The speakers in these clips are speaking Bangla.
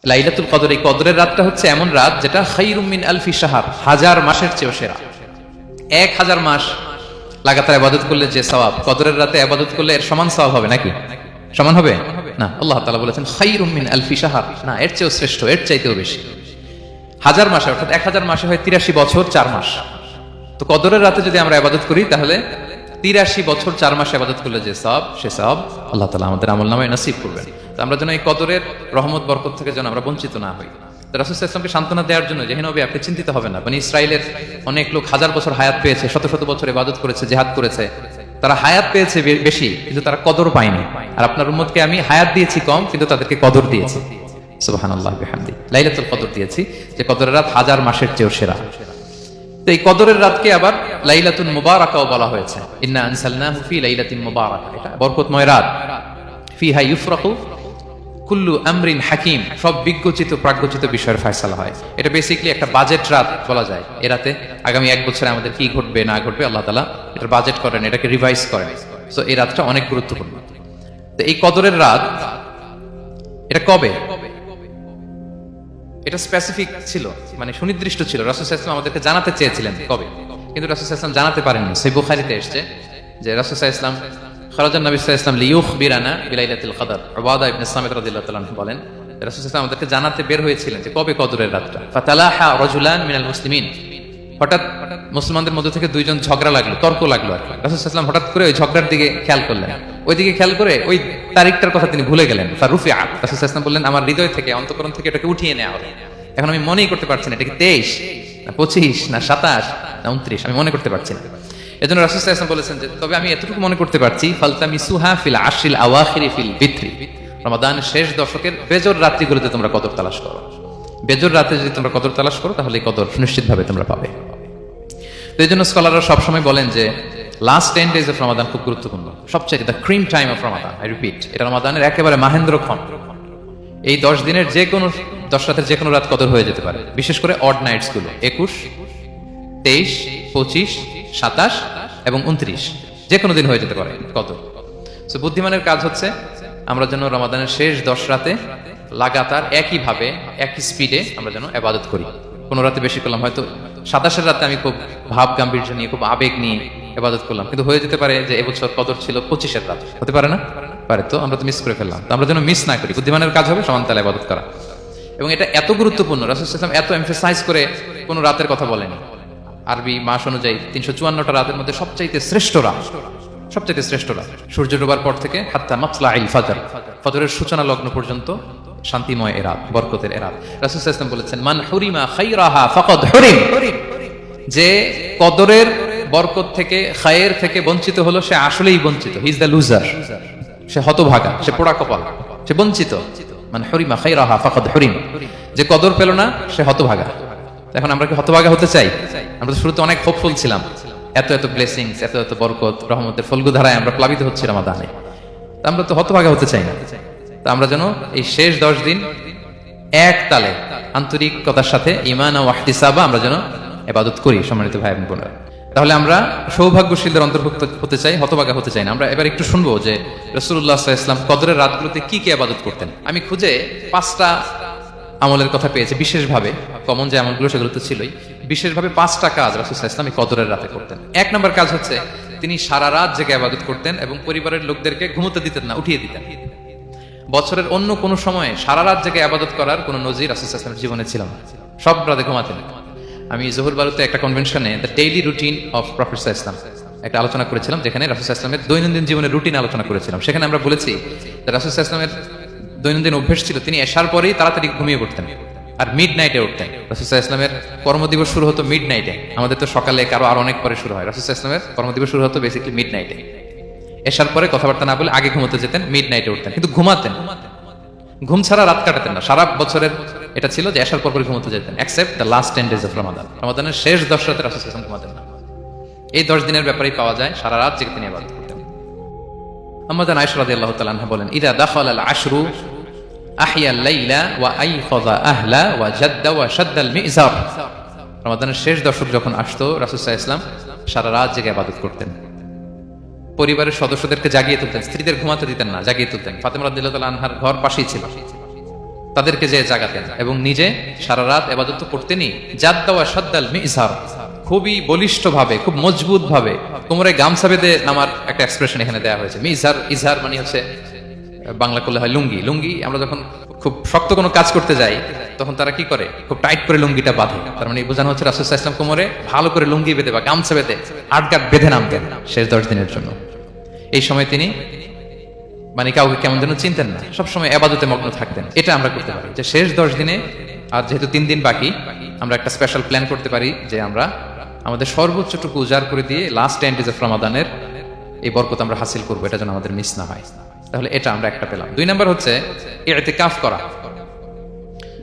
লাইলাতুল কদর, এই কদরের রাতটা হচ্ছে এমন রাত যেটা খায়রুম মিন আলফি শাহর, 1000 মাসের চেয়েও সেরা। 1000 মাস লাগাতার ইবাদত করলে যে সওয়াব, কদরের রাতে ইবাদত করলে এর সমান সওয়াব হবে নাকি? সমান হবে না। আল্লাহ তাআলা বলেছেন খায়রুম মিন আলফি শাহর, না, এর চেয়েও শ্রেষ্ঠ, এর চাইতেও বেশি। 1000 মাসে, অর্থাৎ 1000 মাসে হয় 83 বছর 4 মাস। তো কদরের রাতে যদি আমরা ইবাদত করি তাহলে 83 বছর 4 মাস ইবাদত করলে যে সওয়াব, সে সওয়াব আল্লাহ তাআলা আমাদের আমলনামায় নসিব করবেন। তো আমরা যেন এই কদরের রহমত বরকত থেকে যেন আমরা বঞ্চিত না হই। তো রাসূল সাল্লাল্লাহু আলাইহি ওয়াসাল্লামকে সান্ত্বনা দেওয়ার জন্য যে নবী, আপনি চিন্তিত হবেন না, বনি ইসরাইলের অনেক লোক 1000 বছর হায়াত পেয়েছে, শত শত বছর ইবাদত করেছে, জিহাদ করেছে, তারা হায়াত পেয়েছে বেশি কিন্তু তারা কদর পায়নি। আর আপনার উম্মতকে আমি হায়াত দিয়েছি কম কিন্তু তাদেরকে কদর দিয়েছি। সুবহানাল্লাহ বিহামদি, লাইলাতুল কদর দিয়েছি, যে কদরের রাত 1000 মাসের চেয়েও সেরা। তো এই কদরের রাতকে আবার লাইলাতুল মুবারাকাও বলা হয়েছে। ইন্না আনসালনাহু ফি লাইলাতিন মুবারাকা, এটা বরকতময় রাত। ফিহা ইউফরাকু কুল্লু আমরিন হাকিম, সব বিজ্ঞচিত প্রাজ্ঞচিত বিষয়ের ফয়সালা হয়। এটা বেসিক্যালি একটা বাজেট রাত বলা যায়। এ রাতে আগামী 1 বছরে আমাদের কি ঘটবে না ঘটবে আল্লাহ তাআলা এটার বাজেট করেন, এটাকে রিভাইজ করেন। সো এই রাতটা অনেক গুরুত্বপূর্ণ। তো এই কদরের রাত, এটা কবে, এটা স্পেসিফিক ছিল, মানে সুনির্দিষ্ট ছিল। রাসূল সাল্লাল্লাহু আলাইহি ওয়াসাল্লাম আমাদেরকে জানাতে চেয়েছিলেন কবে, কিন্তু রাসূল সাল্লাল্লাহু আলাইহি ওয়াসাল্লাম জানাতে পারেননি। সহিহ বুখারীতে এসেছে যে রাসূল সাল্লাল্লাহু আলাইহি ওয়াসাল্লাম, খারাজান নবী সাল্লাল্লাহু আলাইহি ওয়াসাল্লাম লিইউখবিরানা বিলাইলাতিল কদর। উবাদা ইবনে সামিত রাদিয়াল্লাহু তাআলা আনহু বলেন, রাসূল সাল্লাল্লাহু আলাইহি ওয়াসাল্লাম আমাদেরকে জানাতে বের হয়েছিলেন যে কবে কদরের রাতটা। ফাতালাহা রাজুলান মিনাল মুসলিমিন, হঠাৎ মুসলমানদের মধ্যে থেকে দুইজন ঝগড়া লাগলো, তর্ক লাগলো আর কি। রাসূল সাল্লাল্লাহু আলাইহি ওয়াসাল্লাম হঠাৎ করে ওই ঝগড়ার দিকে খেয়াল করলেন, ওইদিকে খেয়াল করে ওই তারিখটার কথা তিনি ভুলে গেলেন। ফারুফিআ, রাসূল সাল্লাল্লাহু আলাইহি ওয়াসাল্লাম বললেন, আমার হৃদয় থেকে, অন্তঃকরণ থেকে এটাকে উঠিয়ে নেওয়া হবে। এখন আমি মনেই করতে পারছি না এটা কি 23 না 25 না 27 না 29, আমি মনে করতে পারছি না। এজন্য রাসূল সাল্লাল্লাহু আলাইহি ওয়াসাল্লাম বলেছেন যে তবে আমি এতটুকু মনে করতে পারছি, ফালতামিসুহা ফিল আশরিল আওয়াখিরি ফিল বিত্রি, রমাদানের শেষ দশকের বেজর রাত্রিগুলোতে তোমরা কদর তালাশ করো। বেজর রাতে যদি তোমরা কদর তালাশ করো তাহলে এই কদর নিশ্চিতভাবে তোমরা পাবে। তো এই জন্য স্কলাররা সবসময় বলেন যে লাস্ট 10 days অফ রমাদান খুব গুরুত্বপূর্ণ, সবচেয়ে the cream time of Ramadan. I repeat, এটা রমাদানের একেবারে মাহেন্দ্রক্ষণ। এই 10 দিনের যে কোনো 10 রাতের যে কোনো রাত কদর হয়ে যেতে পারে, বিশেষ করে অড নাইটস গুলো 21, 23, 25, 27 এবং 29, যে কোনো দিন হয়ে যেতে পারে কদর। সো বুদ্ধিমানের কাজ হচ্ছে আমরা যেন রমাদানের শেষ 10 রাতে লাগাতার একইভাবে একই স্পিডে আমরা যেন ইবাদত করি। কোনো রাতে বেশি করলাম, হয়তো 27-এর রাতে আমি খুব ভাব গাম্ভীর্য নিয়ে, খুব আবেগ নিয়ে ইবাদত করলাম, কিন্তু হয়ে যেতে পারে যে এবছর কদর ছিল 25-এর রাত, হতে পারে না? পারে। তো আমরা তো মিস করে ফেললাম। তো আমরা যেন মিস না করি। বুদ্ধিমানের কাজ হবে সমান তালে ইবাদত করা। এবং এটা এত গুরুত্বপূর্ণ, রাসূল সাল্লাল্লাহু আলাইহি ওয়াসাল্লাম এত এমফাসাইজ করে কোনো রাতের কথা বলেন। আরবি মাস অনুযায়ী 354টা রাতের মধ্যে সবচাইতে শ্রেষ্ঠ রাত, সবচাইতে শ্রেষ্ঠ রাত সূর্য ডোবার পর থেকে হাত্তা মাতলাইল ফাজর, ফজরের সূচনা লগ্ন পর্যন্ত শান্তিময় এ রাত, বরকতের এ রাত। রাসূল সাল্লাল্লাহু আলাইহি ওয়াসাল্লাম বলেছেন, মান হুরিমা খায়রাহা ফাকাদ হুরিম, যে কদরের বরকত থেকে, খায়ের থেকে বঞ্চিত হলো সে আসলেই বঞ্চিত। হি ইজ দ্য লুজার, সে হতভাগা, সে পোড়া কপাল, সে বঞ্চিত। মানে হুরিমা খায়রাহা ফাকাদ হুরিম, যে কদর পেল না সে হতভাগা। এখন আমরা কি হতভাগা হতে চাই? আমরা তো শুরুতে অনেক হোপফুল ছিলাম, এত এত ব্লেসিংস, এত এত বরকত, রহমতের ফলগু ধারায় আমরা প্লাবিত হচ্ছি রমাদানে। আমরা তো হতভাগা হতে চাই না। তো আমরা যেন এই শেষ 10 দিন এক তালে আন্তরিকতার সাথে ঈমান ও ইহতিসাবা আমরা যেন ইবাদত করি। সম্মানিত ভাই এবং বোনেরা, তাহলে আমরা সৌভাগ্যশীলদের অন্তর্ভুক্ত হতে চাই, হতভাগা হতে চাই না। আমরা এবার একটু শুনবো যে রাসূলুল্লাহ সাল্লাল্লাহু আলাইহি ওয়াসাল্লাম কদরের রাতগুলোতে কি কি ইবাদত করতেন। আমি খুঁজে 5টা আমলের কথা পেয়েছি বিশেষভাবে, কমন যে আমলগুলো সেগুলো তো ছিলই, বিশেষভাবে 5টা কাজ রাসূল সাল্লাল্লাহু আলাইহি ওয়াসাল্লাম কদরের রাতে করতেন। 1 নম্বর কাজ হচ্ছে তিনি সারা রাত জেগে ইবাদত করতেন এবং পরিবারের লোকদেরকে ঘুমোতে দিতেন না, উঠিয়ে দিতেন। বছরের অন্য কোনো সময়ে সারা রাত জেগে ইবাদত করার কোনো নজির রাসূল সাল্লাল্লাহু আলাইহি ওয়াসাল্লামের জীবনে ছিল না। সব রাতে ঘুমাতেন। আমি জোহর বারুতে একটা কনভেনশনে the daily routine of prophet সাল্লাল্লাহু আলাইহি ওয়াসাল্লাম একটা আলোচনা করেছিলাম, যেখানে রাসূল সাল্লাল্লাহু আলাইহি ওয়াসাল্লামের দৈনন্দিন জীবনের রুটিন আলোচনা করেছিলাম। সেখানে আমরা বলেছি যে রাসূল সাল্লাল্লাহু আলাইহি ওয়াসাল্লামের দৈনন্দিন অভ্যাস ছিল তিনি এশার পরেই তাড়াতাড়ি ঘুমিয়ে পড়তেন আর মিড নাইটে উঠতেন। রাসূল সাল্লাল্লাহু আলাইহি ওয়াসাল্লামের কর্মদিবস শুরু হতো মিড নাইটে। আমাদের তো সকালে, কারো আরো অনেক পরে শুরু হয়। রাসূল সাল্লাল্লাহু আলাইহি ওয়াসাল্লামের কর্মদিবস শুরু হতো বেসিক্যালি মিড নাইটে। এশার পরে কথাবার্তা না বলে আগে ঘুমোতে যেতেন, মিড নাইটে উঠতেন, কিন্তু ঘুমাতেন। ঘুম ছাড়া রাত কাটাতেন না। সারা বছরের এটা ছিল যে এশার পর ঘুমোতে যেতেন, except the last 10 days of Ramadan. রমাদানের শেষ 10 রাতে রাসূল সাল্লাল্লাহু আলাইহি ওয়াসাল্লাম ঘুমাতেন না। এই 10 দিনের ব্যাপারেই পাওয়া যায় সারা রাত জেগে তিনি ইবাদত করতেন। আম্মা জান আয়েশা রাদিয়াল্লাহু তাআলা আনহা বলেন, ইযা দাখালা আল আশরু আহিয়া আল লাইলা ওয়া আইখাযা আহলা ওয়া জাদ্দা ওয়া শাদ্দা আল মিজার। রমাদানের শেষ দশক যখন আসতো রাসূল সাল্লাল্লাহু আলাইহি ওয়াসাল্লাম সারা রাত জেগে ইবাদত করতেন। পরিবারের সদস্যদেরকে জাগিয়ে তুলতেন, স্ত্রীদের ঘুমাতে দিতেন না, জাগিয়ে তুলতেন। ফাতেমা রাদিয়াল্লাহু তাআলা আনহার ঘর পাশেই ছিল। তাদেরকে যে জাগাতেন এবং নিজে সারা রাত ইবাদত করতেনই। জাদ্দা ওয়া শাদ্দাল মিজহার, খুবই বলিষ্ঠ ভাবে, খুব মজবুত ভাবে কোমরে গামছা বেঁধে নামার একটা এক্সপ্রেশন এখানে দেওয়া হয়েছে। মিজহার, ইজহার মানে হচ্ছে বাংলা করলে হয় লুঙ্গি। লুঙ্গি আমরা যখন খুব শক্ত কোনো কাজ করতে যাই তখন তারা কি করে, খুব টাইট করে লুঙ্গিটা বাঁধে। তার মানে বোঝানো হচ্ছে রাসূল সাল্লাল্লাহু আলাইহি ওয়াসাল্লাম কোমরে ভালো করে লুঙ্গি বেঁধে বা গামছা বেঁধে আটগাট বেঁধে নামতেন শেষ 10 দিনের জন্য। এই সময় তিনি মানে কাউকে কেমন যেন চিনতেন না, সবসময় ইবাদতে মগ্ন থাকতেন। এটা আমরা করতে পারি যে শেষ 10 দিনে, আর যেহেতু 3 দিন বাকি, আমরা একটা স্পেশাল প্ল্যান করতে পারি যে আমরা আমাদের সর্বোচ্চটুকু উজাড় করে দিয়ে লাস্ট 10 ডেজ অফ রমাদানের এই বরকত আমরা হাসিল করবো, এটা যেন আমাদের মিস না হয়। তাহলে এটা আমরা একটা পেলাম। 2 নাম্বার হচ্ছে ইতিকাফ করা।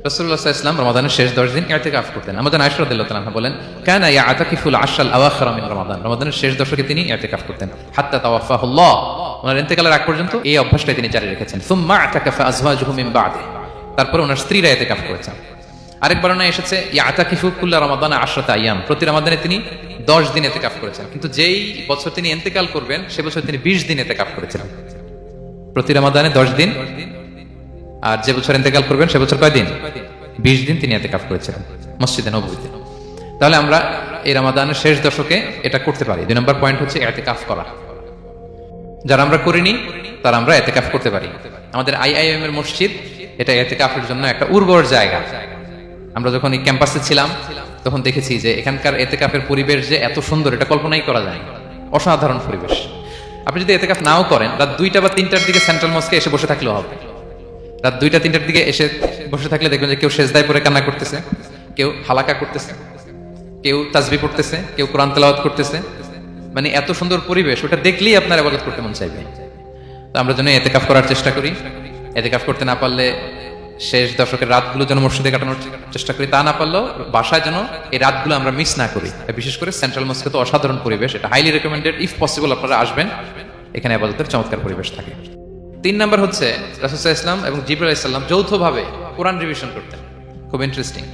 রাসূলুল্লাহ সাল্লাল্লাহু আলাইহি ওয়াসাল্লাম রমাদানের শেষ 10 দিন ইতিকাফ করতেন। আমাদের আয়েশা রাদিয়াল্লাহু তাআলা বলেন, কানা ইয়াতাকিফুল আশরাল আওয়াখির মিন রমাদান, রমাদানের শেষ দশকে তিনি ইতিকাফ করতেন। হাত্তা তাওয়াফাহুল্লাহ, ওনার ইন্তেকালের আগ পর্যন্ত এই অভ্যাসটাই তিনি জারি রেখেছেন। সুম্মা আতাকাফা আজওয়াজুহু মিন বা'দি, তারপর ওনার স্ত্রীরা ইতিকাফ করেছেন। আরেক বর্ণনায় এসেছে ইয়াতাকিফু কুল্লা রমাদান 10 আইয়াম, প্রতি রমাদানে তিনি 10 দিন ইতিকাফ করেছেন। কিন্তু যেই বছর তিনি ইন্তেকাল করবেন সে বছর তিনি 20 দিন ইতিকাফ করেছিলেন। প্রতি রমাদানে 10 দিন, আর যে বছর ইন্তেকাল করবেন সে বছর কয় দিন? 20 দিন তিনি ইতিকাফ করেছিলেন মসজিদে নববীতে। তাহলে আমরা এই রমাদানের শেষ দশকে এটা করতে পারি। 2 নম্বর পয়েন্ট হচ্ছে ইতিকাফ করা। যারা আমরা করিনি তারা আমরা ইতিকাফ করতে পারি। আমাদের আইআইএম এর মসজিদ এটা ইতিকাফের জন্য একটা উর্বর জায়গা। আমরা যখন এই ক্যাম্পাসে ছিলাম তখন দেখেছি যে এখানকার ইতিকাফের পরিবেশ যে এত সুন্দর, এটা কল্পনাই করা যায় না। অসাধারণ পরিবেশ। আপনি যদি ইতিকাফ নাও করেন, রাত 2টা বা 3টার দিকে সেন্ট্রাল মস্কে এসে বসে থাকলেও হবে। রাত 2টা 3টার দিকে এসে বসে থাকলে দেখবেন যে কেউ সেজদায় পড়ে কান্না করতেছে, কেউ হালাকা করতেছে, কেউ তাসবিহ পড়তেছে, কেউ কোরআন তেলাওয়াত করতেছে। মানে এত সুন্দর পরিবেশ, ওটা দেখলেই আপনার ইবাদত করতে মন চাইবে। তো আমরা যেন ইতিকাফ করার চেষ্টা করি। ইতিকাফ করতে না পারলে শেষ দশকের রাতগুলো যেন মসজিদে কাটানোর চেষ্টা করি, তা না পারলেও বাসায় যেন এই রাতগুলো আমরা মিস না করি। বিশেষ করে সেন্ট্রাল মস্কে তো অসাধারণ পরিবেশ, এটা হাইলি রেকমেন্ডেড। ইফ পসিবল আপনারা আসবেন, এখানে ইবাদতের চমৎকার পরিবেশ থাকে। 3 নাম্বার হচ্ছে রাসূল সাল্লাল্লাহু আলাইহি ওয়াসাল্লাম এবং জিবরাইল আলাইহিস সালাম যৌথভাবে কোরআন রিভিশন করতেন। খুব ইন্টারেস্টিং।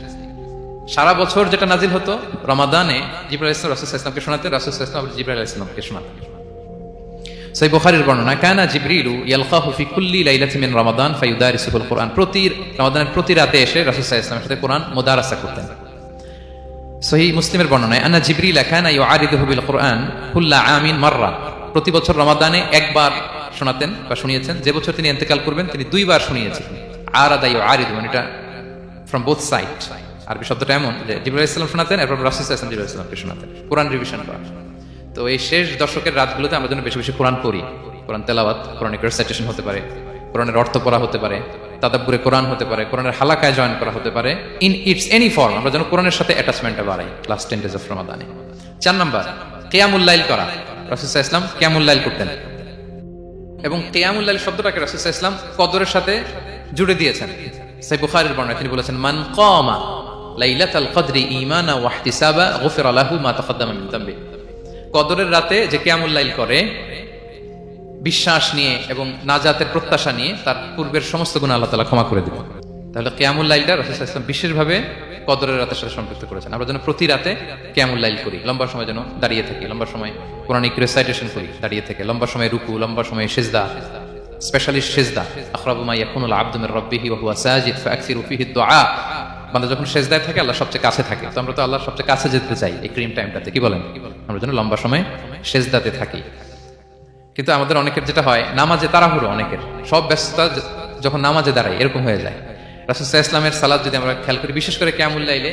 সারা বছর যেটা নাজিল হতো রমাদানে জিবরাইল আলাইহিস সালাম রাসূল সাল্লাল্লাহু আলাইহি ওয়াসাল্লামকে শোনাতেন, রাসূল সাল্লাল্লাহু আলাইহি ওয়াসাল্লাম আবার জিবরাইল আলাইহিস সালামকে শোনাতেন। সহিহ বুখারীর বর্ণনা, কানা জিবরিলু ইয়ালকাহু ফি কুল্লি লাইলাতিন মিন রমাদান ফায়ুদারিসুল কুরআন, প্রতি রমাদানের প্রতি রাতে এসে রাসূল সাল্লাল্লাহু আলাইহি ওয়াসাল্লামের সাথে কোরআন মুদারাসা করতেন। সহিহ মুসলিমের বর্ণনায়, আন্না জিবরিল কানা ইউআরিদুহু বিল কুরআন কুল্লা আমিন মাররা, প্রতি বছর রমাদানে একবার শোনাতেন বা শুনিয়েছেন। যে বছর তিনি ইন্তেকাল করবেন তিনি 2 বার শুনিয়েছেন। আরাদা ইউআরিদু, মানে এটা ফ্রম বোথ সাইড। আরবি শব্দটা এমন যে জিবরাইল আলাইহিস সালাম শোনাতেন, এরপর রাসূল সাল্লাল্লাহু আলাইহি ওয়াসাল্লাম জিবরাইল আলাইহিস সালামকে শোনাতেন, কোরআন রিভিশন করা। তো এই শেষ দশকের রাতগুলোতে আমরা যেন বেশি বেশি কোরআন পড়ি। কোরআন তেলাওয়াত, কোরআনিক রিসাইটেশন হতে পারে, কোরআনের অর্থ পড়া হতে পারে, তাদাব্বুরে কোরআন হতে পারে, কোরআনের হালাকায় জয়েন করা হতে পারে। ইন ইটস এনি ফর্ম আমরা যেন কোরআনের সাথে অ্যাটাচমেন্টটা বাড়াই লাস্ট 10 ডেজ অফ রমাদানে। 4 নাম্বার কিয়ামুল লাইল করা। রাসূল সাল্লাল্লাহু আলাইহি ওয়াসাল্লাম কিয়ামুল লাইল করতেন এবং কিয়ামুল লাইল শব্দটাকে রাসূল সাল্লাল্লাহু আলাইহি ওয়াসাল্লাম কদরের সাথে জুড়ে দিয়েছেন। সহিহ বুখারীর বর্ণনায় তিনি বলেছেন, মান কামা লাইলাতাল কদরি ঈমানা ওয়া ইহতিসাবা গুফিরা লাহু মা তাকাদ্দামা মিন যামবি, কদরের রাতে যে কিয়ামুল লাইল করে বিশ্বাস নিয়ে এবং নাজাতের প্রত্যাশা নিয়ে, তার পূর্বের সমস্ত গুনাহ আল্লাহ তাআলা ক্ষমা করে দিবেন। তাহলে কিয়ামুল লাইলটা রাসূল সাল্লাল্লাহু আলাইহি ওয়াসাল্লাম বিশেষভাবে কদরের রাতের সাথে সম্পৃক্ত করেছেন। আমরা যেন প্রতি রাতে কিয়ামুল লাইল করি, লম্বা সময় যেন দাঁড়িয়ে থাকি, লম্বা সময় কোরআনিক রিসাইটেশন করি দাঁড়িয়ে থেকে, লম্বা সময় রুকু, লম্বা সময় সিজদা, স্পেশালি সিজদা। আখরাবু মা ইয়াকুনুল আবদু মির রাব্বিহি ওয়া হুয়া সাজিদ ফাআকসিরু ফীহি দুআ। বান্দা যখন সিজদায় থাকে আল্লাহ সবচেয়ে কাছে থাকে। তো আমরা তো আল্লাহর সবচেয়ে কাছে যেতে চাই এই ক্রিম টাইমটাতে, কি বলেন? আমরা যেন লম্বা সময় সিজদাতে থাকি। কিন্তু আমাদের অনেকের যেটা হয়, নামাজে তাড়াহুড়ো, অনেকের সব ব্যস্ততা যখন নামাজে দাঁড়ায় এরকম হয়ে যায়। রাসূল সাল্লাল্লাহু আলাইহি ওয়াসাল্লামের সালাত যদি আমরা খেয়াল করি, বিশেষ করে কিয়ামুল লাইলে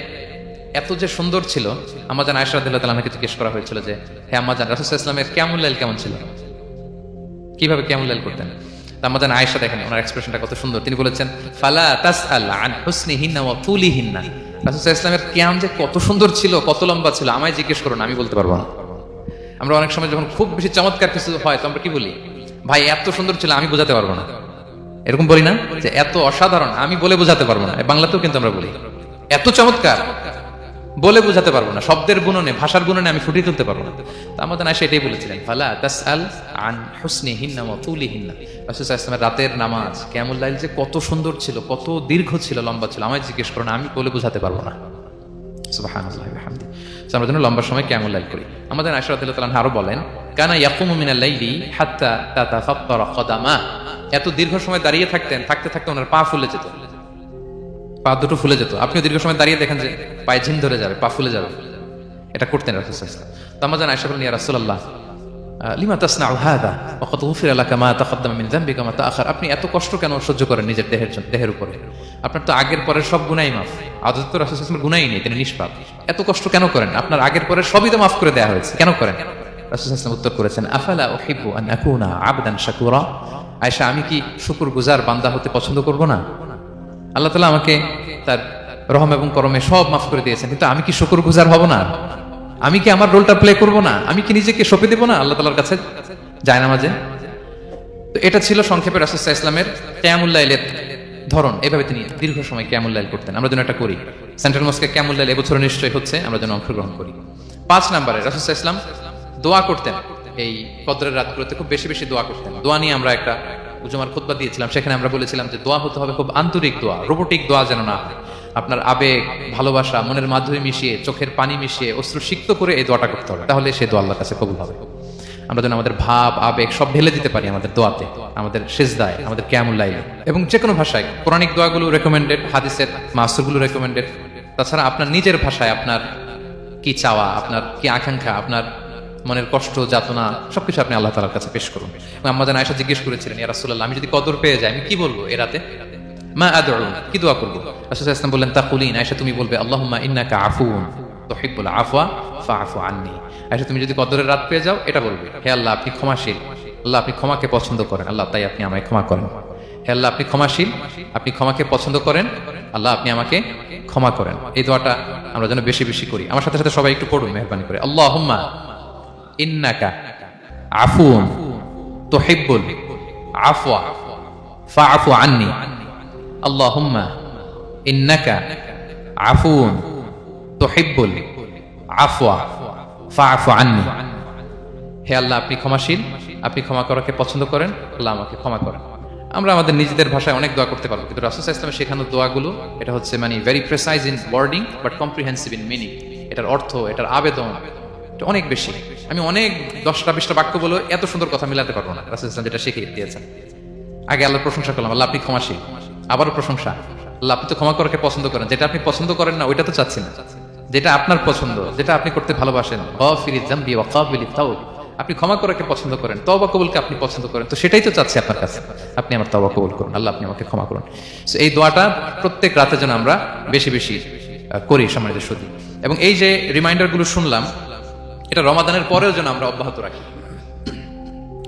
এত যে সুন্দর ছিল। আম্মাজান আয়েশা রাদিয়াল্লাহু তাআলা আনহাকে জিজ্ঞেস করা হয়েছিল যে, হে আম্মাজান, রাসূল সাল্লাল্লাহু আলাইহি ওয়াসাল্লামের কিয়ামুল লাইল কেমন ছিল, কিভাবে কিয়ামুল লাইল করতেন? আম্মাজান আয়েশা, দেখেন ওনার এক্সপ্রেশনটা কত সুন্দর। তিনি বলেছেন, ফালা তাসআল আন হুসনিহিন্না ওয়া তুলিহিন্না, রাসূল সাল্লাল্লাহু আলাইহি ওয়াসাল্লামের কিয়াম যে কত সুন্দর ছিল, কত লম্বা ছিল, আমায় জিজ্ঞেস করুন, আমি বলতে পারবো না। আমরা অনেক সময় যখন খুব বেশি চমৎকার কিছু হয় তো আমরা কি বলি, ভাই এত সুন্দর ছিল, আমি বোঝাতে পারবো না। এরকম বলি না যে এত অসাধারণ, আমি বলে বোঝাতে পারবো না। বাংলাতেও কিন্তু আমরা বলি এত চমৎকার, বলে বোঝাতে পারবো না, শব্দের গুণনে, ভাষার গুণনে আমি ফুটিয়ে তুলতে পারবো না। তো আমাদের আয়েশা এটাই বলেছিলেন, ফালা তাসআল আন হুসনিহিন্না ওয়া তুলিহিন্না। রাসূল সাল্লাল্লাহু আলাইহি ওয়াসাল্লামের রাতের নামাজ কিয়ামুল লাইল যে কত সুন্দর ছিল, কত দীর্ঘ ছিল, লম্বা ছিল, আমায় জিজ্ঞেস করো না, আমি বলে বোঝাতে পারবো না। সুবহানাল্লাহি ওয়া বিহামদিহি। আমরা যেন লম্বা সময় কিয়ামুল লাইল করি। আমাদের আয়েশা রাদিয়াল্লাহু তাআলা আনহা আরো বলেন, কানা ইয়াকুমু মিনাল লাইলি হাত্তা তাতাফাত্তারা কদামা, এত দীর্ঘ সময় দাঁড়িয়ে থাকতেন, থাকতে থাকতে ওনার পা ফুলে যেত। পা দুটো ফুলে যেত, আপনিও দীর্ঘ সময় দাঁড়িয়ে দেখেন যে পায়ে ঝিম ধরে যাবে, পা ফুলে যাবে, এটা করতেন রাসূল সাল্লাল্লাহু আলাইহি ওয়াসাল্লাম। তো আম্মা জান আয়েশা বলেন, ইয়া রাসূলুল্লাহ লিমা তাসনাউ হাযা ওয়া ক্বাদ গুফিরা লাকা মা তাকাদ্দামা মিন যামবিকা মা তাআখার, আপনি এত কষ্ট কেন সহ্য করেন নিজের দেহের উপরে? আপনার তো আগের পরের সব গুনাহই মাফ। আদত তো রাসূল সাল্লাল্লাহু আলাইহি ওয়াসাল্লামের গুনাহই নেই, তিনি নিষ্পাপ। এত কষ্ট কেন করেন? আপনার আগের পরের সবই তো মাফ করে দেওয়া হয়েছে, কেন করেন? রাসূল সাল্লাল্লাহু আলাইহি ওয়াসাল্লাম উত্তর করেছেন, আফালা উহিব্বু আন আকুনা আবদান শাকুরা, আয়েশা আমি কি শুকরগুজার বান্দা হতে পছন্দ করব না? আল্লাহ তাআলা আমাকে তার রহম এবং করমে সব মাফ করে দিয়েছেন, কিন্তু আমি কি শুকরগুজার হব না? আমি কি আমার রোলটা প্লে করব না? আমি কি নিজেকে সঁপে দেব না আল্লাহ তাআলার কাছে জায়নামাজে? তো এটা ছিল সংক্ষেপে রাসূল সাল্লাল্লাহু আলাইহি ওয়াসাল্লামের কিয়ামুল লাইলের ধরন। এভাবে তিনি দীর্ঘ সময় কিয়ামুল লাইল করতেন। আমরা যেন এটা করি। সেন্ট্রাল মস্কে কিয়ামুল লাইল এবছর নিশ্চয়ই হচ্ছে, আমরা যেন অংশগ্রহণ করি। 5 নম্বরে রাসূল সাল্লাল্লাহু আলাইহি ওয়াসাল্লাম দোয়া করতেন। এই কদরের রাতগুলোতে খুব বেশি বেশি দোয়া করতেন। দোয়া নিয়ে আমরা একটা জুমার খুতবা দিয়েছিলাম, সেখানে আমরা বলেছিলাম যে দোয়া হতে হবে খুব আন্তরিক দোয়া, রোবোটিক দোয়া যেন না হয়। আপনার আবেগ, ভালোবাসা, মনের মাধুরী মিশিয়ে, চোখের পানি মিশিয়ে, অশ্রু সিক্ত করে এই দোয়াটা করতে হবে, তাহলে সে দোয়া আল্লাহর কাছে কবুল হবে। আমরা যেন আমাদের ভাব, আবেগ সব ঢেলে দিতে পারি আমাদের দোয়াতে, আমাদের সিজদায়, আমাদের কিয়ামুল লাইলে, এবং যে কোনো ভাষায়। কোরআনিক দোয়াগুলো রেকমেন্ডেড, হাদিসের মাসুরগুলো রেকমেন্ডেড। তাছাড়া আপনার নিজের ভাষায় আপনার কি চাওয়া, আপনার কি আকাঙ্ক্ষা, আপনার মনের কষ্ট, যাতনা সবকিছু আপনি আল্লাহ তাআলার কাছে পেশ করুন। এবং আম্মা জান আয়েশা জিজ্ঞেস করেছিলেন, ইয়া রাসূলুল্লাহ আমি যদি কদর পেয়ে যাই আমি কি বলবো এ রাতে? মা আদউ, কি দোয়া করব? রাসূল সাল্লাল্লাহু আলাইহি ওয়াসাল্লাম বললেন, তাকুলিন, আয়েশা তুমি বলবে আল্লাহুম্মা ইন্নাকা আফুউন তুহিব্বুল আফওয়া ফাআফু আন্নী। আয়েশা তুমি যদি কদরের রাত পেয়ে যাও এটা বলবে, হে আল্লাহ আপনি ক্ষমাশীল, আল্লাহ আপনি ক্ষমাকে পছন্দ করেন, আল্লাহ তাই আপনি আমায় ক্ষমা করেন। হে আল্লাহ আপনি ক্ষমাশীল, আপনি ক্ষমাকে পছন্দ করেন, আল্লাহ আপনি আমাকে ক্ষমা করেন। এই দোয়াটা আমরা যেন বেশি বেশি করি। আমার সাথে সাথে সবাই একটু পড়ুন মেহেরবানি করে। আল্লাহুম্মা ইন্নাকা আফুউন তুহিব্বুল আফওয়া ফাআফু আন্নী। আল্লাহুম্মা ইন্নাকা আফুউন তুহিব্বুল আফওয়া ফাআফু আন্নী। হে আল্লাহ আপনি ক্ষমাশীল, আপনি ক্ষমা করাকে পছন্দ করেন, আল্লাহ আমাকে ক্ষমা করেন। আমরা আমাদের নিজেদের ভাষায় অনেক দোয়া করতে পারবো, কিন্তু রাসূল সাল্লাল্লাহু আলাইহি ওয়াসাল্লামের শেখানো দোয়াগুলো এটা হচ্ছে মানে very precise in wording but comprehensive in meaning. এটার অর্থ, এটার আবেদন এটা অনেক বেশি। আমি অনেক 10টা-20টা বাক্য বলে এত সুন্দর কথা মিলাতে পারবো না। রাসূল সাল্লাল্লাহু আলাইহি ওয়াসাল্লাম যেটা শিখিয়ে দিয়েছেন, আগে আল্লাহর প্রশংসা করলাম, আল্লাহ আপনি ক্ষমাশীল, আবারও প্রশংসা, আল্লাহ আপনি তো ক্ষমা করাকে পছন্দ করেন। যেটা আপনি পছন্দ করেন না ওইটা তো চাচ্ছি না, যেটা আপনার পছন্দ, যেটা আপনি করতে ভালোবাসেন, গাফিরিয যামবি ওয়া কাবিলিত তাওব, আপনি ক্ষমা করাকে পছন্দ করেন, তওবা কবুলকে আপনি পছন্দ করেন, তো সেটাই তো চাচ্ছি আপনার কাছে, আপনি আমার তওবা কবুল করুন, আল্লাহ আপনি আমাকে ক্ষমা করুন। সো এই দোয়াটা প্রত্যেক রাতে যেন আমরা বেশি বেশি করি সম্মানিত সুধী। এবং এই যে রিমাইন্ডারগুলো শুনলাম, এটা রমাদানের পরেও যেন আমরা অব্যাহত রাখি।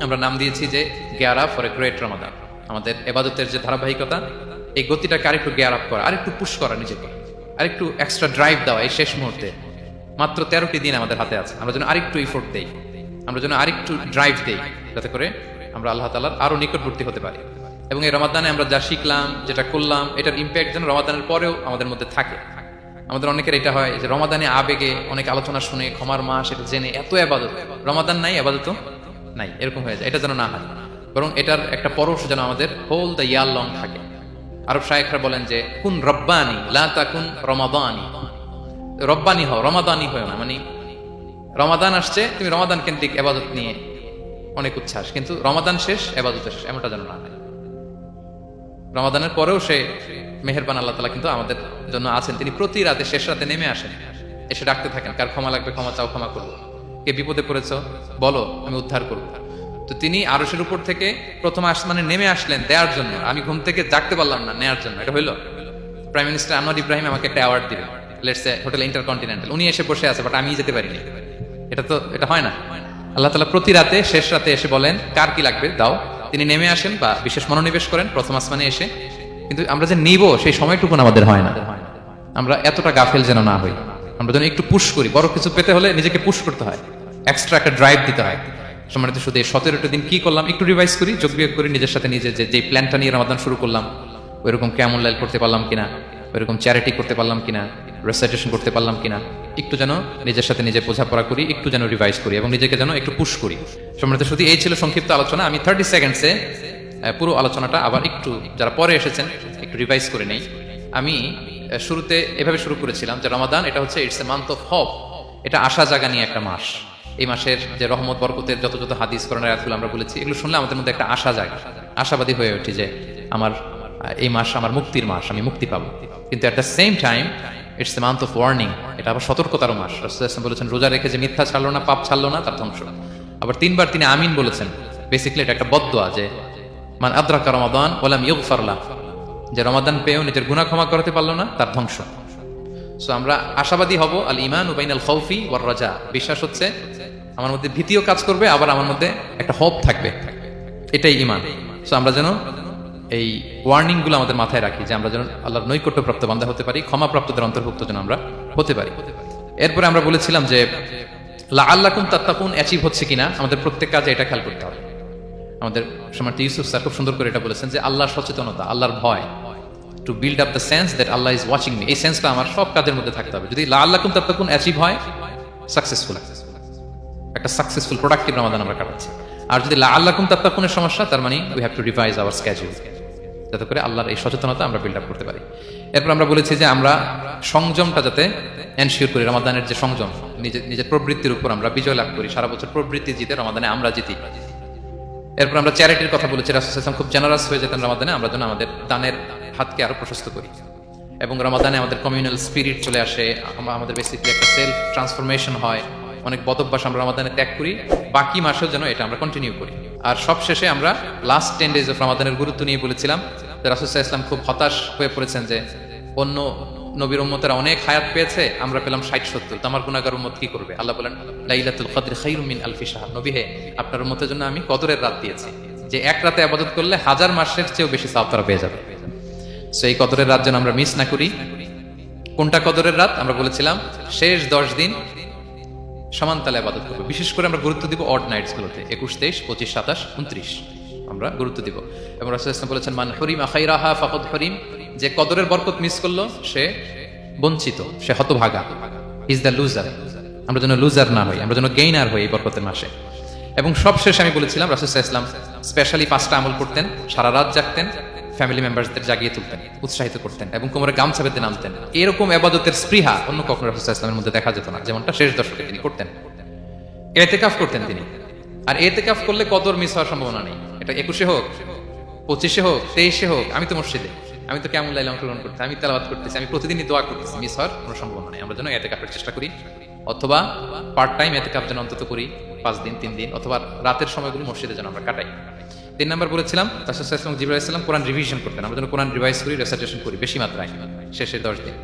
আমরা নাম দিয়েছি যে gear up for a great Ramadan. আমাদের ইবাদতের যে ধারাবাহিকতা, এই গতিটাকে আরেকটু গিয়ার আপ করা, আরেকটু পুশ করা নিজেকে, আরেকটু এক্সট্রা ড্রাইভ দেওয়া। এই শেষ মুহূর্তে মাত্র 13টি দিন আমাদের হাতে আছে, আমরা যেন আরেকটু এফোর্ট দেই, আমরা যেন আরেকটু ড্রাইভ দেই, যাতে করে আমরা আল্লাহ তাআলার আরো নিকটবর্তী হতে পারি। এবং এই রমাদানে আমরা যা শিখলাম, যেটা করলাম, এটার ইম্প্যাক্ট যেন রমাদানের পরেও আমাদের মধ্যে থাকে। আমাদের অনেকের এটা হয় যে রমাদানে আবেগে অনেক আলোচনা শুনে, ক্ষমার মাস এটা জেনে এত ইবাদত, রমাদান নাই ইবাদত নাই, এরকম হয়ে যায়। এটা যেন না হয়, বরং এটার একটা পরশ যেন আমাদের হোল দ্য ইয়ার লং থাকে। আরব শায়েখরা বলেন যে কুন রব্বানি লা তাকুন রমাদানি, রব্বানি হও, রমাদানি হয় না। মানে রমাদান আসছে, তুমি রমাদান কেন্দ্রিক ইবাদত নিয়ে অনেক উচ্ছ্বাস, কিন্তু রমাদান শেষ, ইবাদত শেষ, এমনটা যেন না হয়। রমাদানের পরেও সে মেহেরবান আল্লাহ তাআলা কিন্তু আমাদের জন্য আছেন। তিনি প্রতি রাতে শেষ রাতে নেমে আসেন, এসে ডাকতে থাকেন, কার ক্ষমা লাগবে ক্ষমা চাও, ক্ষমা করবো, কে বিপদে পড়েছ বলো, আমি উদ্ধার করবো। তো তিনি আরশের উপর থেকে প্রথম আসমানে নেমে আসলেন দেওয়ার জন্য। আমি ঘুম থেকে জাগতে পারলাম না, নেওয়ার জন্য। এটা হইলো প্রাইম মিনিস্টার আনোয়ার ইব্রাহিম আমাকে একটা অ্যাওয়ার্ড দিবেন, লেটস সে হোটেল ইন্টারকন্টিনেন্টাল, উনি এসে বসে আছে, বাট আমি যেতে পারিনি। এটা হয় না। আল্লাহ তাআলা প্রতি রাতে শেষ রাতে এসে বলেন কার কি লাগবে দাও, তিনি নেমে আসেন বা বিশেষ মনোনিবেশ করেন প্রথম আসমানে এসে। কিন্তু আমরা যে নিব সেই সময়টুকু আমাদের হয় না। আমরা এতটা গাফেল যেন না হই, আমরা যেন একটু পুশ করি। বড় কিছু পেতে হলে নিজেকে পুশ করতে হয়, এক্সট্রা একটা ড্রাইভ দিতে হয়। সম্মানিত শুধু এই 17টা দিন কি করলাম একটু রিভাইজ করি, যোগ বিয়োগ করি নিজের সাথে নিজে, যে প্ল্যানটা নিয়ে রমাদান শুরু করলাম ওইরকম কিয়ামুল লাইল করতে পারলাম কিনা, ওইরকম চ্যারিটি করতে পারলাম কিনা, রেসাইটেশন করতে পারলাম কিনা, একটু যেন নিজের সাথে নিজে বোঝাপড়া করি, একটু যেন রিভাইজ করি এবং নিজেকে যেন একটু পুশ করি। সম্মানিত শুধু এই ছিল সংক্ষিপ্ত আলোচনা। আমি 30 সেকেন্ডসে পুরো আলোচনাটা আবার একটু যারা পরে এসেছেন একটু রিভাইজ করে নেই। আমি শুরুতে এভাবে শুরু করেছিলাম যে রমাদান এটা হচ্ছে it's a month of hope, এটা আশা জাগা নিয়ে একটা মাস। এই মাসের যে রহমত বরকতের যত যত হাদিস কোরআনের আয়াতগুলো আমরা বলেছি, এগুলো শুনলে আমাদের মধ্যে একটা আশা জাগে, আশাবাদী হয়ে ওঠে যে আমার এই মাস আমার মুক্তির মাস, আমি মুক্তি পাবো। কিন্তু at the same time it's the month of warning, এটা আবার সতর্কতার মাস। রাসূলুল্লাহ বলেছেন রোজা রেখে যে মিথ্যা ছাড়লো না, পাপ ছাড়লো না, তার ধ্বংস। আবার 3 বার তিনি আমিন বলেছেন। বেসিক্যালি এটা একটা বদদোয়া যে মান আদরাকা রমাদান ওয়া লাম ইগফার লাহ, যে রমাদান পেয়েও নিজের গুনাহ ক্ষমা করতে পারলো না, তার ধ্বংস। সো আমরা আশাবাদী হব, আল ঈমানু বাইনাল খাউফি ওয়ার রাজা, বিশ্বাস হচ্ছে আমার মধ্যে ভীতিও কাজ করবে, আবার আমার মধ্যে একটা হোপ থাকবে, এটাই ঈমান। সো আমরা যেন এই ওয়ার্নিং গুলো আমাদের মাথায় রাখি, যে আমরা যেন আল্লাহর নৈকট্যপ্রাপ্ত বান্দা হতে পারি, ক্ষমাপ্রাপ্তদের অন্তর্ভুক্ত যেন আমরা হতে পারি। এরপরে আমরা বলেছিলাম যে লাআল্লাকুম তাত্তাকুন অ্যাচিভ হচ্ছে কিনা আমাদের প্রত্যেক কাজে এটা খেয়াল করতে হবে। আমাদের সম্রাট ইউসুফ স্যার খুব সুন্দর করে এটা বলেছেন যে আল্লাহর সচেতনতা, আল্লাহর ভয়, to build up the sense that Allah is watching me, এই সেন্সটা আমার সব কাজের মধ্যে থাকতে হবে। যদি লাআল্লাকুম তাত্তাকুন অ্যাচিভ হয়, সাকসেসফুল, একটা সাকসেসফুল প্রোডাক্টিভ রমাদান আমরা কাটাচ্ছি। আর যদি লাআল্লাকুম তাত্তাকুনের সমস্যা, তার মানে we have to revise hour schedule, যাতে করে আল্লাহর এই সচেতনতা আমরা বিল্ড আপ করতে পারি। এরপর আমরা বলেছি যে আমরা সংযমটা যাতে এনশিওর করি, রমাদানের যে সংযম, নিজের প্রবৃত্তির উপর আমরা বিজয় লাভ করি, সারা বছর প্রবৃত্তি জিতে রমাদানে আমরা জিতি। এরপর আমরা চ্যারিটির কথা বলেছি, রাসূল সাল্লাল্লাহু আলাইহি ওয়াসাল্লাম খুব জেনারাস হয়ে যেতেন রমাদানে, আমরা যেন আমাদের দানের হাতকে আরো প্রশস্ত করি, এবং রমাদানে আমাদের কমিউনাল স্পিরিট চলে আসে, আমাদের বেসিক্যালি একটা সেলফ ট্রান্সফরমেশন হয়, অনেক বদভ্যাস আমরা রমাদানে ত্যাগ করি, বাকি মাসেও যেন এটা আমরা কন্টিনিউ করি। আর সবশেষে আমরা লাস্ট 10 days অফ রমাদানের গুরুত্ব নিয়ে বলেছিলাম যে রাসূল সাল্লাল্লাহু আলাইহি ওয়াসাল্লাম খুব হতাশ হয়ে পড়েছেন যে অন্য নবীর উম্মতেরা অনেক হায়াত পেয়েছে, আমরা পেলাম 60-70, তো আমার গুনাহগার উম্মত কি করবে? আল্লাহ বলেন লাইলাতুল কদর খায়রুম মিন আলফি শাহর, নবী হে আপনার উম্মতের জন্য আমি কদরের রাত দিয়েছি, যে এক রাতে ইবাদত করলে 1000 মাসের চেয়েও বেশি সওয়াব তারা পেয়ে যাবে। সো এই কদরের রাত যেন আমরা মিস না করি। কোনটা কদরের রাত? আমরা বলেছিলাম শেষ 10 দিন সমান তালে ইবাদত করব, বিশেষ করে আমরা গুরুত্ব দিব অড নাইটস গুলোতে, 21, 23, 25, 27, 29 আমরা গুরুত্ব দিব। এবং রাসূল সাল্লাল্লাহু আলাইহি ওয়াসাল্লাম বলেছেন মান হুরিমা খায়রাহা ফাকাদ হুরিম, যে কদরের বরকত মিস করলো সে বঞ্চিত, সে হতভাগা, ইজ দ্য লুজার। আমরা যেন লুজার না হই, আমরা যেন গেইনার হই এই বরকতের মাসে। এবং সবশেষে আমি বলেছিলাম রাসূল সাল্লাল্লাহু আলাইহি ওয়াসাল্লাম স্পেশালি 5টা আমল করতেন, সারা রাত জাগতেন, ফ্যামিলি মেম্বারসদের জাগিয়ে তুলতেন, উৎসাহিত করতেন, এবং কোমরে গামছা বেঁধে নামতেন। এরকম ইবাদতের স্পৃহা অন্য কখনো রাসূল সাল্লাল্লাহু আলাইহি ওয়াসাল্লামের মধ্যে দেখা যেত না, যেমনটা শেষ দশকে তিনি করতেন। ইতিকাফ করতেন তিনি, আর ইতিকাফ করলে কদর মিস হওয়ার সম্ভাবনা নেই। এটা 21-এ হোক, 25-এ হোক, 23-এ হোক, আমি তো মসজিদে, আমি তো কেমন লাইলে অংশগ্রহণ করতে, আমি তেলাওয়াত করতেছি, আমি প্রতিদিনই দোয়া করতেছি, মিস হওয়ার কোনো সম্ভাবনা নেই। আমরা যেন ইতিকাফের চেষ্টা করি, অথবা পার্ট টাইম ইতিকাফ যেন অন্তত করি 5 দিন 3 দিন, অথবা রাতের সময়গুলো মসজিদে যেন আমরা কাটাই। 3 নাম্বার বলেছিলাম রাসূল সাল্লাল্লাহু আলাইহি ওয়াসাল্লাম জিবরাইল আলাইহিস সালাম কোরআন রিভিশন করতেন, আমরা যেন কোরআন রিভাইজ করি, রেসাইটেশন করি বেশি মাত্রায় শেষের 10 দিন।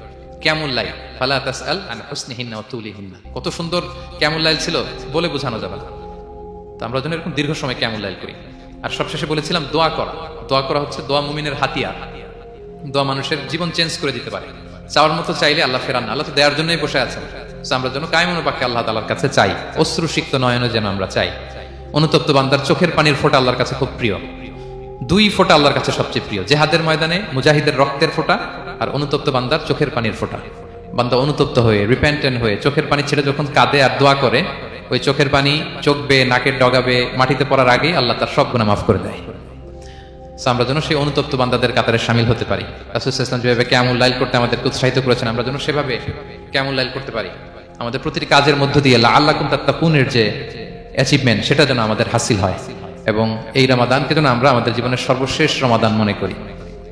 কিয়ামুল লাইল ফালা তাসআল আন হুসনিহিন্না ওয়া তুলিহিন্না, কত সুন্দর কিয়ামুল লাইল ছিল, বলে বোঝানো যাবে না। তো আমরা যেন এরকম দীর্ঘ সময় কিয়ামুল লাইল করি। আর সবশেষে বলেছিলাম দোয়া করা, দোয়া করা হচ্ছে দোয়া মুমিনের হাতিয়ার, দোয়া মানুষের জীবন চেঞ্জ করে দিতে পারে। চাওয়ার মতো চাইলে আল্লাহ ফেরান না, আল্লাহ তো দেওয়ার জন্যই বসে আছেন। আমরা যেন কায়মন পাকে আল্লাহ তাআলার কাছে চাই, অশ্রুসিক্ত নয়নে যেন আমরা চাই। অনুতপ্ত বান্দার চোখের পানির ফোঁটা আল্লাহর কাছে খুব প্রিয়, 2 ফোঁটা আল্লাহর কাছে সবচেয়ে প্রিয়, জিহাদের ময়দানে মুজাহিদের রক্তের ফোঁটা আর অনুতপ্ত বান্দার চোখের পানির ফোঁটা। বান্দা অনুতপ্ত হয়ে, রিপেন্টেন্ট হয়ে, চোখের পানি ছেড়ে যখন কাঁদে আর দোয়া করে, ওই চোখের পানি চোখ বেয়ে, নাকের ডগাবে মাটিতে পড়ার আগেই আল্লাহ তার সব গুনাহ মাফ করে দেয়। আমরা যেন সেই অনুতপ্ত বান্দাদের কাতারে শামিল হতে পারি। রাসূল সাল্লাল্লাহু আলাইহি ওয়াসাল্লাম যেভাবে কিয়ামুল লাইল করতে আমাদেরকে উৎসাহিত করেছেন, আমরা যেন সেভাবে কিয়ামুল লাইল করতে পারি। আমাদের প্রতিটি কাজের মধ্য দিয়ে লাআল্লাকুম তাত্তাকুনের যে অ্যাচিভমেন্ট, সেটা যেন আমাদের হাসিল হয়, এবং এই রমাদানকে যেন আমরা আমাদের জীবনের সর্বশেষ রমাদান মনে করি।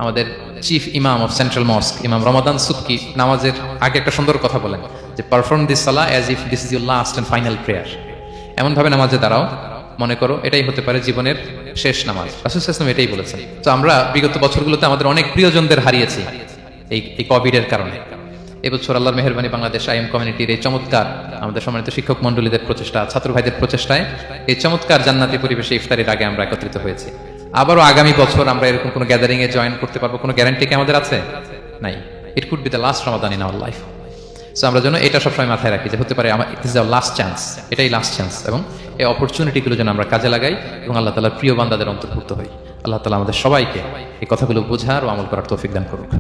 আমাদের চিফ ইমাম অফ সেন্ট্রাল মস্ক ইমাম রমাদান সুবকি নামাজের আগে একটা সুন্দর কথা বলেন যে পারফর্ম দিস সালাহ as if this is your last and final prayer. এমন ভাবে নামাজে দাঁড়াও মনে করো এটাই হতে পারে জীবনের শেষ নামাজ। রাসূল সাল্লাল্লাহু আলাইহি ওয়াসাল্লাম এটাই বলেছেন। তো আমরা বিগত বছরগুলোতে আমাদের অনেক প্রিয়জনদের হারিয়েছি এই কোভিডের কারণে। এবছর আল্লাহর মেহেরবানি বাংলাদেশ আইএম কমিউনিটির এই চমৎকার, আমাদের সম্মানিত শিক্ষক মন্ডলীদের প্রচেষ্টা, ছাত্র ভাইদের প্রচেষ্টায় এই চমৎকার জান্নাতি পরিবেশে ইফতারের আগে আমরা একত্রিত হয়েছি। আবারও আগামী বছর আমরা এরকম কোনো গ্যাদারিং এ জয়েন করতে পারবো, কোনো গ্যারান্টি কি আমাদের আছে? নাই। It could be the last Ramadan in our life. So আমরা যেন এটা সবসময় মাথায় রাখি যে হতে পারে আমার it is our last chance, এটাই লাস্ট চান্স, এবং এই অপরচুনিটিগুলো যেন আমরা কাজে লাগাই এবং আল্লাহ তাআলার প্রিয় বান্দাদের অন্তর্ভুক্ত হই। আল্লাহ তাআলা আমাদের সবাইকে এই কথাগুলো বোঝার ও আমল করার তৌফিক দান করুক।